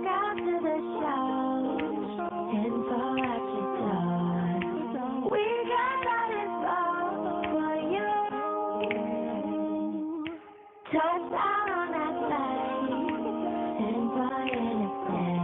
walk out to the show and fall at your door. We got that info for you. Touchdown on that plane and buy anything.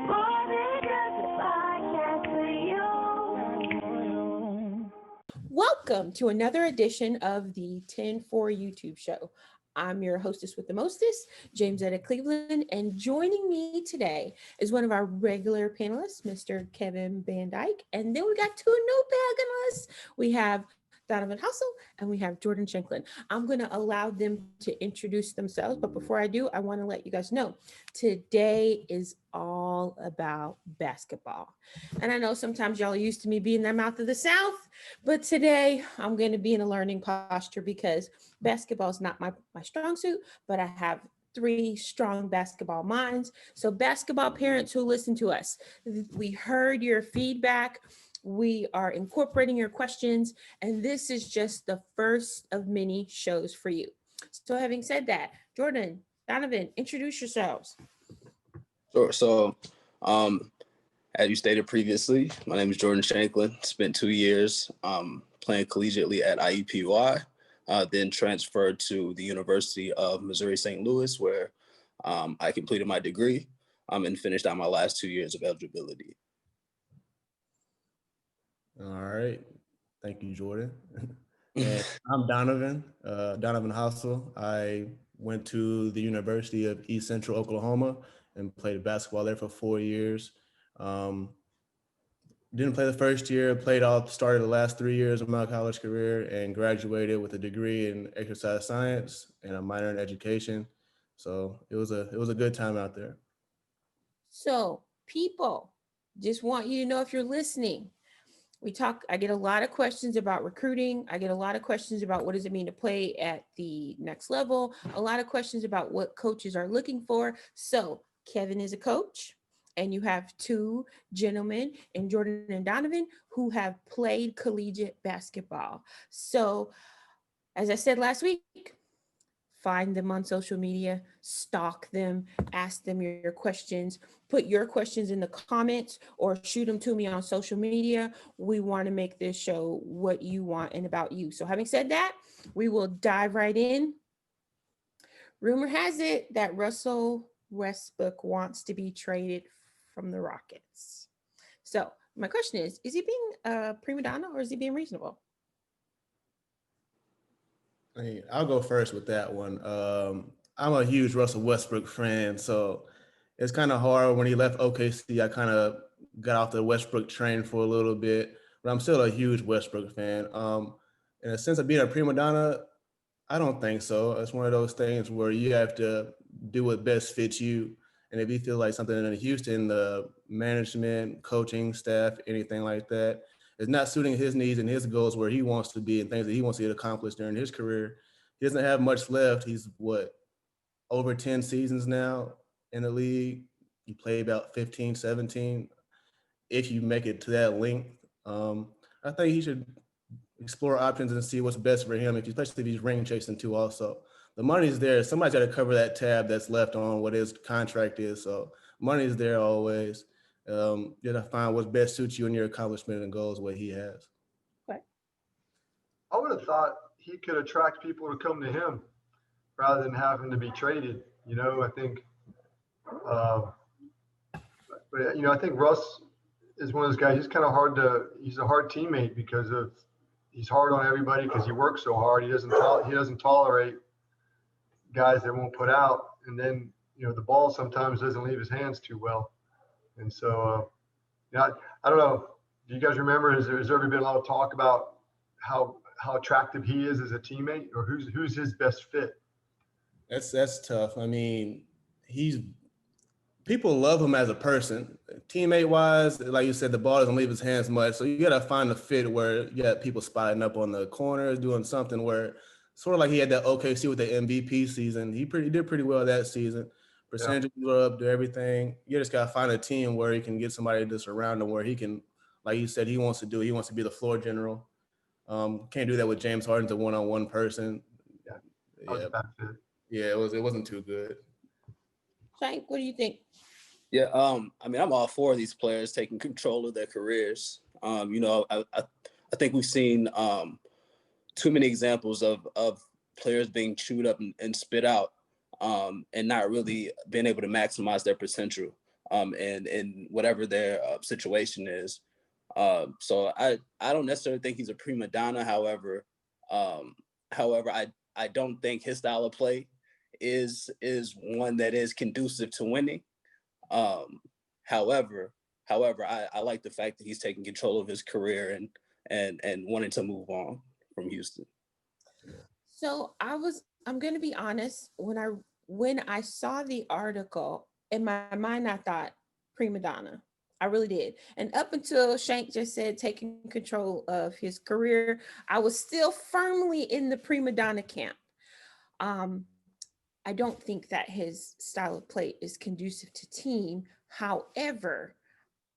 More than just a podcast for you. Welcome to another edition of the 10-4 YouTube show. I'm your hostess with the mostest, James Etta Cleveland, and joining me today is one of our regular panelists, Mr. Kevin VanDyke, and then we got two new panelists. We have Donovan Halsel and we have Jordan Shanklin. I'm going to allow them to introduce themselves, but before I do, I want to let you guys know today is all about basketball. And I know sometimes y'all are used to me being the mouth of the South, but today I'm going to be in a learning posture because basketball is not my strong suit, but I have three strong basketball minds. So basketball parents who listen to us, we heard your feedback. We are incorporating your questions, and this is just the first of many shows for you. So having said that, Jordan, Donovan, introduce yourselves. Sure. So, as you stated previously, my name is Jordan Shanklin. Spent 2 years playing collegiately at ep15, then transferred to the University of Missouri St. Louis, where I completed my degree and finished out my last 2 years of eligibility. All right. Thank you, Jordan. And I'm Donovan Halsel. I went to the University of East Central Oklahoma and played basketball there for 4 years. Didn't play the first year, started the last 3 years of my college career and graduated with a degree in exercise science and a minor in education. So it was a good time out there. So people, just want you to know if you're listening, I get a lot of questions about recruiting. I get a lot of questions about what does it mean to play at the next level. A lot of questions about what coaches are looking for. So Kevin is a coach, and you have two gentlemen, in Jordan and Donovan, who have played collegiate basketball. So as I said last week, find them on social media, stalk them, ask them your questions, put your questions in the comments or shoot them to me on social media. We want to make this show what you want and about you. So having said that, we will dive right in. Rumor has it that Russell Westbrook wants to be traded from the Rockets. So my question is he being a prima donna or is he being reasonable? I'll go first with that one. I'm a huge Russell Westbrook fan, so it's kind of hard. When he left OKC, I kind of got off the Westbrook train for a little bit, but I'm still a huge Westbrook fan. In a sense of being a prima donna, I don't think so. It's one of those things where you have to do what best fits you. And if you feel like something in Houston, the management, coaching staff, anything like that, is not suiting his needs and his goals where he wants to be and things that he wants to get accomplished during his career, he doesn't have much left. He's over 10 seasons now in the league. You play about 15, 17. If you make it to that length, I think he should explore options and see what's best for him, especially if he's ring chasing too also. The money's there. Somebody's got to cover that tab that's left on what his contract is. So money's there always. You got to find what best suits you and your accomplishment and goals, what he has. Okay. I would have thought he could attract people to come to him rather than having to be traded. I think, I think Russ is one of those guys. He's kind of he's a hard teammate because he's hard on everybody because he works so hard. He doesn't tolerate guys that won't put out. And then, the ball sometimes doesn't leave his hands too well. And so, I don't know. Do you guys remember, has there ever been a lot of talk about how attractive he is as a teammate, or who's his best fit? That's tough. I mean, people love him as a person. Teammate wise, like you said, the ball doesn't leave his hands much. So you got to find a fit where you got people spotting up on the corners, doing something where sort of like he had that OKC with the MVP season. He did pretty well that season. Percentages were up, do everything. You just got to find a team where he can get somebody to surround him, where he can, like you said, he wants to be the floor general. Can't do that with James Harden's a one-on-one person. Yeah, it wasn't too good. Shank, what do you think? Yeah, I mean, I'm all for these players taking control of their careers. I think we've seen too many examples of players being chewed up and spit out, and not really being able to maximize their potential, and whatever their situation is. So I don't necessarily think he's a prima donna. However, I don't think his style of play is one that is conducive to winning. Um, however, I like the fact that he's taking control of his career and wanting to move on from Houston. So I'm going to be honest, when I saw the article, in my mind I thought prima donna. I really did. And up until Shank just said taking control of his career, I was still firmly in the prima donna camp. Um, I don't think that his style of play is conducive to team. However,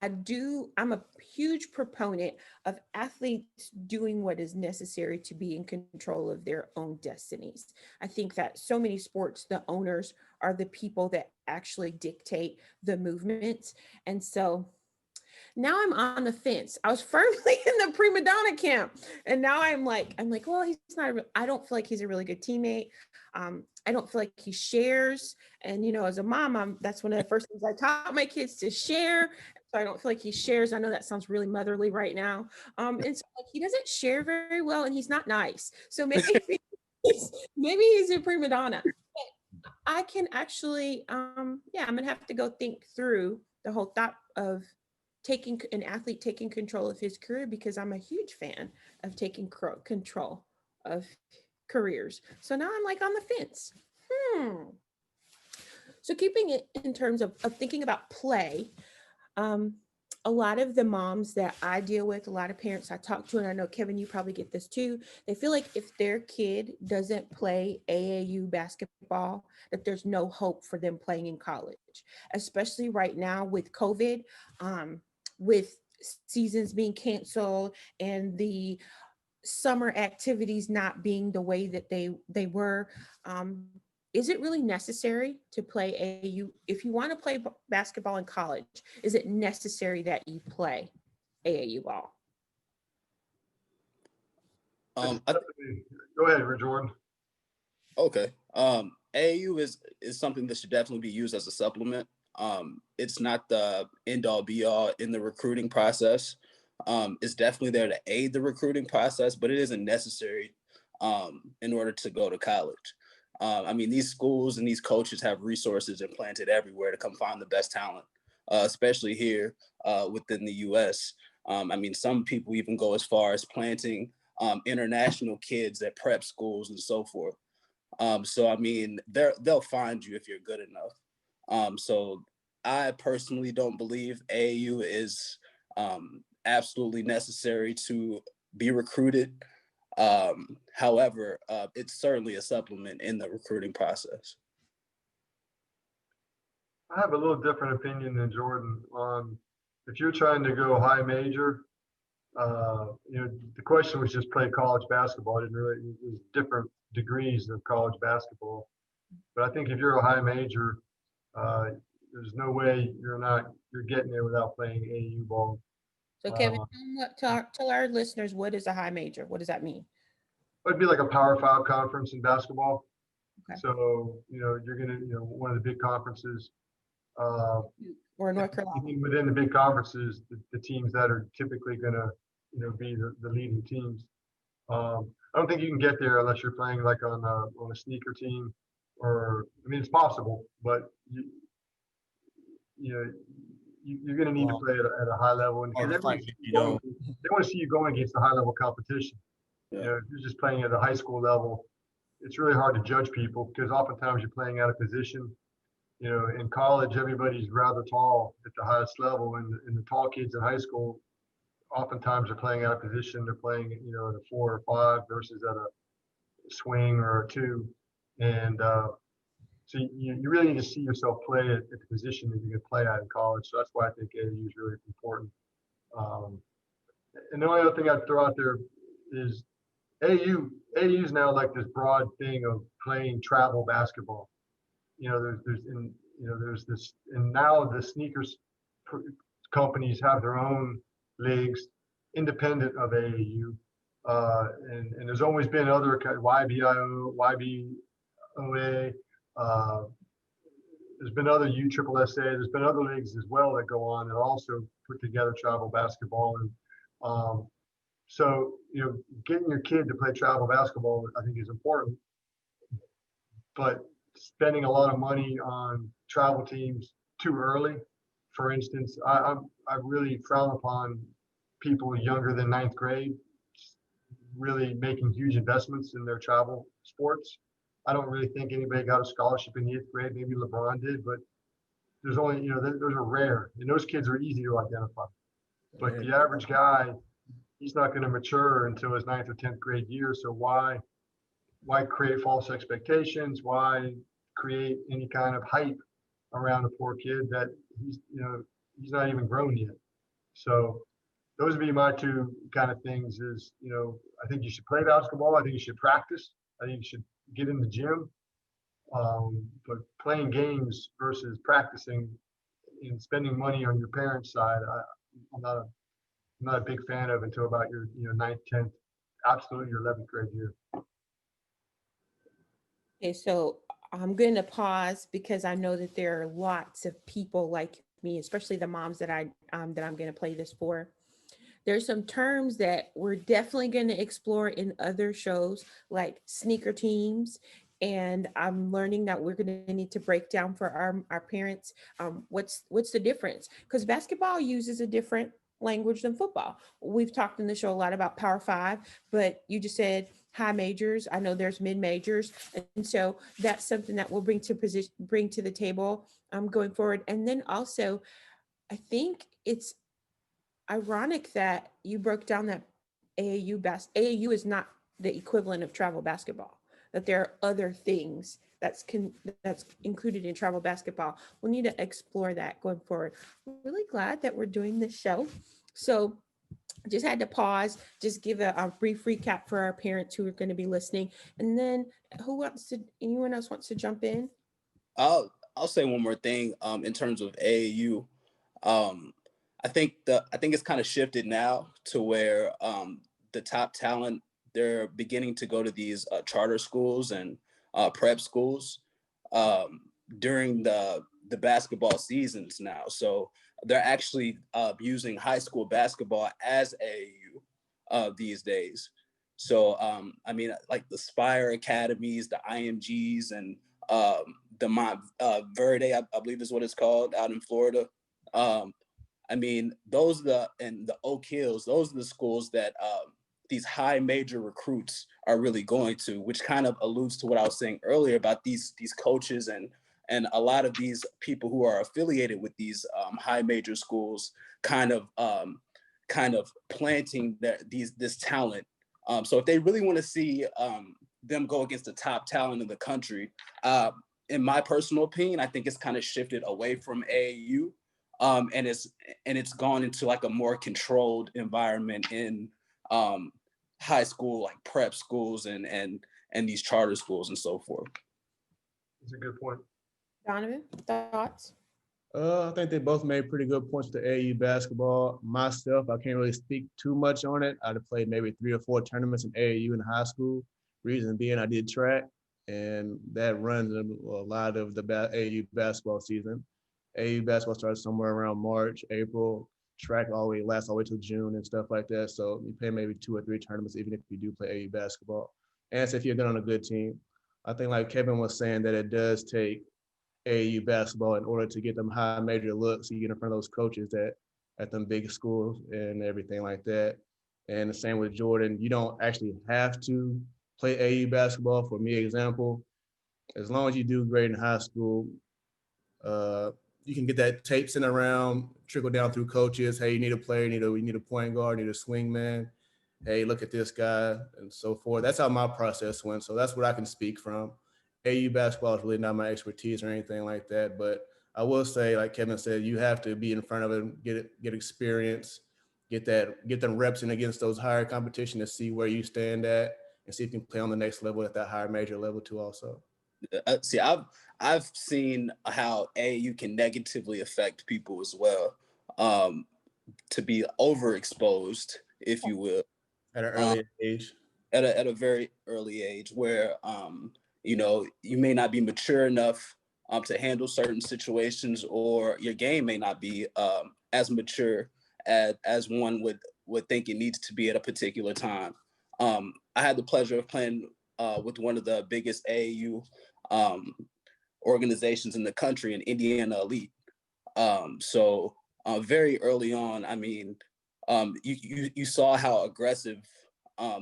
I'm a huge proponent of athletes doing what is necessary to be in control of their own destinies. I think that so many sports, the owners are the people that actually dictate the movements. And so now I'm on the fence. I was firmly in the prima donna camp, and now I'm like, well, he's not. I don't feel like he's a really good teammate. I don't feel like he shares. And as a mom, that's one of the first things I taught my kids to share. So I don't feel like he shares. I know that sounds really motherly right now. And so like, he doesn't share very well, and he's not nice. So maybe he's a prima donna. I can actually, I'm gonna have to go think through the whole thought of taking an athlete taking control of his career, because I'm a huge fan of taking control of careers. So now I'm like on the fence. So keeping it in terms of thinking about play, a lot of the moms that I deal with, a lot of parents I talk to, and I know Kevin, you probably get this too, they feel like if their kid doesn't play AAU basketball, that there's no hope for them playing in college, especially right now with COVID, with seasons being canceled and the summer activities not being the way that they were. Is it really necessary to play AAU? If you want to play basketball in college, is it necessary that you play AAU ball? Go ahead, Jordan. Okay. AAU is something that should definitely be used as a supplement. It's not the end all be all in the recruiting process. It's definitely there to aid the recruiting process, but it isn't necessary in order to go to college. I mean, these schools and these coaches have resources implanted everywhere to come find the best talent, especially here within the U.S. I mean, some people even go as far as planting international kids at prep schools and so forth. So, I mean, they'll find you if you're good enough. So I personally don't believe AAU is absolutely necessary to be recruited. However, it's certainly a supplement in the recruiting process. I have a little different opinion than Jordan on if you're trying to go high major. The question was just play college basketball. There's different degrees of college basketball, but I think if you're a high major, there's no way you're getting there without playing AAU ball. So Kevin, tell our listeners, what is a high major? What does that mean? It'd be like a Power 5 conference in basketball. Okay. So, you're going to, one of the big conferences. Or North Carolina. Within the big conferences, the teams that are typically going to, be the leading teams. I don't think you can get there unless you're playing like on a sneaker team, or it's possible, but you're going to need to play at a high level, and they want to see you going against the high level competition. Yeah. If you're just playing at a high school level, it's really hard to judge people because oftentimes you're playing out of position. In college, everybody's rather tall at the highest level, and the tall kids in high school oftentimes are playing out of position. They're playing, at a 4 or 5 versus at a swing or a 2, and so you really need to see yourself play at the position that you can play at in college. So that's why I think AAU is really important. And the only other thing I'd throw out there is AAU is now like this broad thing of playing travel basketball. There's there's this, and now the sneakers companies have their own leagues independent of AAU. And there's always been other YBIO, YBOA, there's been other USSSA, there's been other leagues as well that go on that also put together travel basketball. And so, getting your kid to play travel basketball, I think, is important. But spending a lot of money on travel teams too early, for instance, I really frown upon people younger than ninth grade really making huge investments in their travel sports. I don't really think anybody got a scholarship in the 8th grade. Maybe LeBron did, but there's only, those are rare, and those kids are easy to identify. But the average guy, he's not going to mature until his 9th or 10th grade year. So why create false expectations? Why create any kind of hype around a poor kid that he's not even grown yet? So those would be my two kind of things is, I think you should play basketball. I think you should practice. I think you should get in the gym. But playing games versus practicing and spending money on your parents' side, I'm not a big fan of until about your 9th, 10th, absolutely your 11th grade year. Okay, so I'm going to pause because I know that there are lots of people like me, especially the moms that I'm going to play this for. There's some terms that we're definitely going to explore in other shows, like sneaker teams. And I'm learning that we're going to need to break down for our parents what's the difference, because basketball uses a different language than football. We've talked in the show a lot about Power 5, but you just said high majors. I know there's mid majors, and so that's something that we'll bring to the table going forward. And then also, I think it's ironic that you broke down that AAU is not the equivalent of travel basketball, that there are other things that's included in travel basketball. We'll need to explore that going forward. I'm really glad that we're doing this show. So just had to pause, just give a brief recap for our parents who are going to be listening. And then anyone else wants to jump in? I'll say one more thing in terms of AAU. I think it's kind of shifted now to where the top talent, they're beginning to go to these charter schools and prep schools during the basketball seasons now. So they're actually using high school basketball as AAU these days. So I mean, like the Spire Academies, the IMGs, and the Mont Verde, I believe is what it's called, out in Florida. I mean, those are the Oak Hills, those are the schools that these high major recruits are really going to, which kind of alludes to what I was saying earlier about these coaches and a lot of these people who are affiliated with these high major schools kind of planting this talent. So if they really want to see them go against the top talent in the country, in my personal opinion, I think it's kind of shifted away from AAU. And it's gone into like a more controlled environment in high school, like prep schools and these charter schools and so forth. That's a good point. Donovan, thoughts? I think they both made pretty good points to AAU basketball. Myself, I can't really speak too much on it. I'd have played maybe 3 or 4 tournaments in AAU in high school. Reason being, I did track, and that runs a lot of the AAU basketball season. AAU basketball starts somewhere around March, April. Track lasts all the way till June and stuff like that. So you play maybe 2 or 3 tournaments, even if you do play AAU basketball. And so if you're good on a good team, I think like Kevin was saying that it does take AAU basketball in order to get them high major looks. So you get in front of those coaches at them big schools and everything like that. And the same with Jordan. You don't actually have to play AAU basketball. For me, example, as long as you do great in high school, you can get that tape sent around, trickle down through coaches. Hey, you need a player, we need a point guard, need a swing man. Hey, look at this guy, and so forth. That's how my process went. So that's what I can speak from. AU basketball is really not my expertise or anything like that. But I will say, like Kevin said, you have to be in front of it, get experience, get them reps in against those higher competition to see where you stand at and see if you can play on the next level at that higher major level too also. See, I've seen how AAU can negatively affect people as well. To be overexposed, if you will, At an um, early age. at a very early age, where you know, you may not be mature enough to handle certain situations, or your game may not be as mature as one would think it needs to be at a particular time. I had the pleasure of playing with one of the biggest AAU um, organizations in the country, in Indiana Elite. So very early on, I mean, you saw how aggressive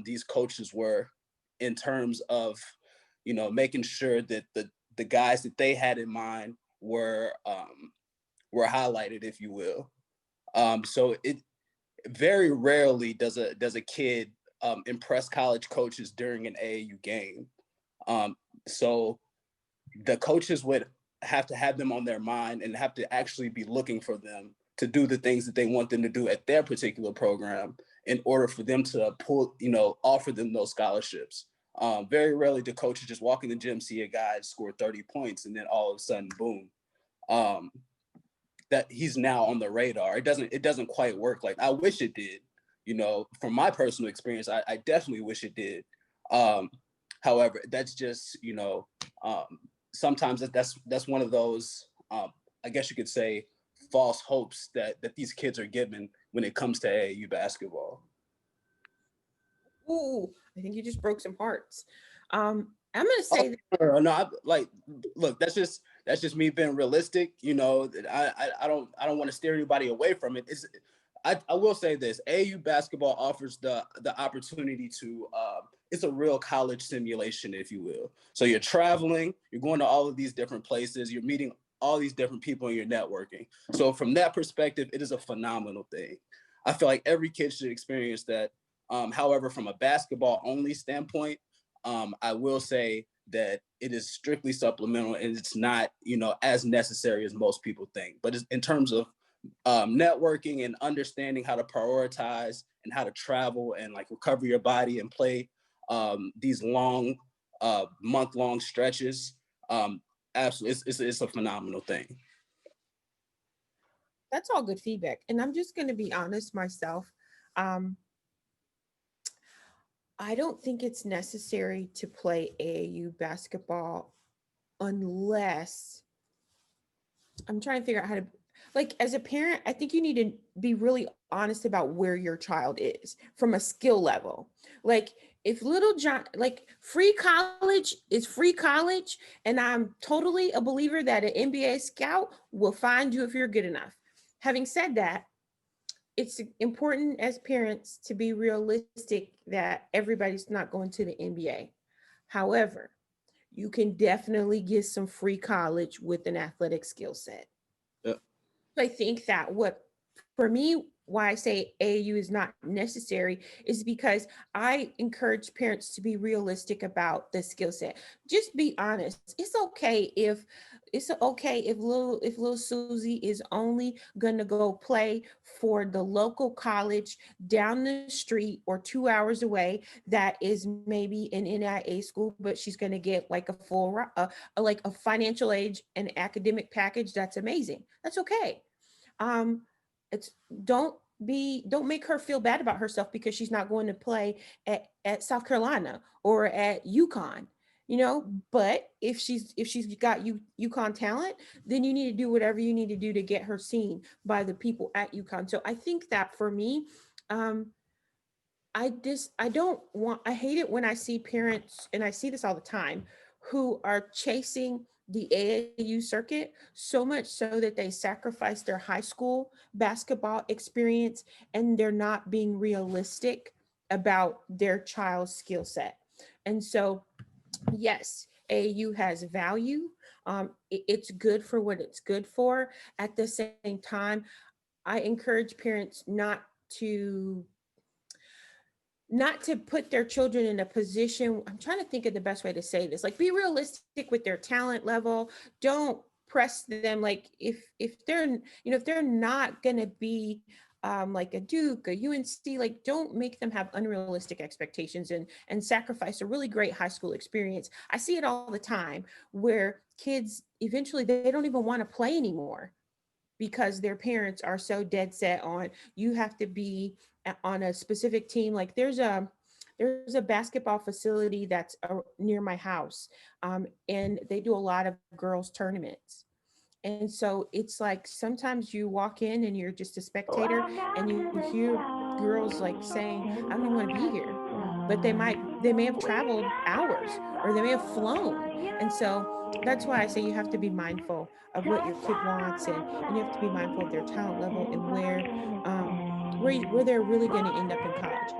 these coaches were in terms of, you know, making sure that the guys that they had in mind were highlighted, if you will. So it very rarely does a kid impress college coaches during an AAU game. So the coaches would have to have them on their mind and have to actually be looking for them to do the things that they want them to do at their particular program in order for them to pull, you know, offer them those scholarships. Very rarely do coaches just walk in the gym, see a guy score 30 points, and then all of a sudden, boom, that he's now on the radar. It doesn't quite work like I wish it did. You know, from my personal experience, I definitely wish it did. However, that's just, you know, sometimes that's one of those, I guess you could say, false hopes that these kids are given when it comes to AAU basketball. Ooh, I think you just broke some hearts. I'm gonna say No, like, look, that's just me being realistic. You know, I don't want to steer anybody away from it. I will say this: AAU basketball offers the opportunity to. It's a real college simulation, if you will. So you're traveling, you're going to all of these different places, you're meeting all these different people, and you're networking. So from that perspective, it is a phenomenal thing. I feel like every kid should experience that. However, from a basketball only standpoint, I will say that it is strictly supplemental and it's not, you know, as necessary as most people think. But in terms of networking and understanding how to prioritize and how to travel and like recover your body and play these long month-long stretches, absolutely, it's a phenomenal thing. that's all good feedback. And I'm just gonna be honest myself. Um, I don't think it's necessary to play AAU basketball unless I'm trying to figure out how to, like, as a parent, I think you need to be really honest about where your child is from a skill level. Like, if little John, like, free college is free college, and I'm totally a believer that an NBA scout will find you if you're good enough. Having said that, it's important as parents to be realistic that everybody's not going to the NBA. However, you can definitely get some free college with an athletic skill set. Yeah. I think that what, for me, why I say AAU is not necessary is because I encourage parents to be realistic about the skill set. Just be honest. It's okay if little Susie is only gonna go play for the local college down the street or 2 hours away that is maybe an NIA school, but she's gonna get like a full like a financial aid and academic package. That's amazing. That's okay. um it's don't make her feel bad about herself because she's not going to play at South Carolina or at UConn, you know. But if she's got UConn talent, then you need to do whatever you need to do to get her seen by the people at UConn. So I think that for me, um I hate it when I see parents, and I see this all the time, who are chasing the AAU circuit so much so that they sacrifice their high school basketball experience, and they're not being realistic about their child's skill set. And so, yes, AAU has value. It's good for what it's good for. At the same time, I encourage parents to not to put their children in a position. I'm trying to think of the best way to say this, like, be realistic with their talent level. Don't press them. Like, if they're, if they're not going to be like a Duke, a UNC. Like, don't make them have unrealistic expectations and sacrifice a really great high school experience. I see it all the time where kids eventually they don't even want to play anymore because their parents are so dead set on you have to be on a specific team. Like there's a basketball facility that's near my house, and they do a lot of girls tournaments. And so it's like sometimes you walk in and you're just a spectator and you hear girls like saying, I don't even want to be here. But they may have traveled hours or they may have flown. And so that's why I say you have to be mindful of what your kid wants, and you have to be mindful of their talent level and where they're really going to end up in college.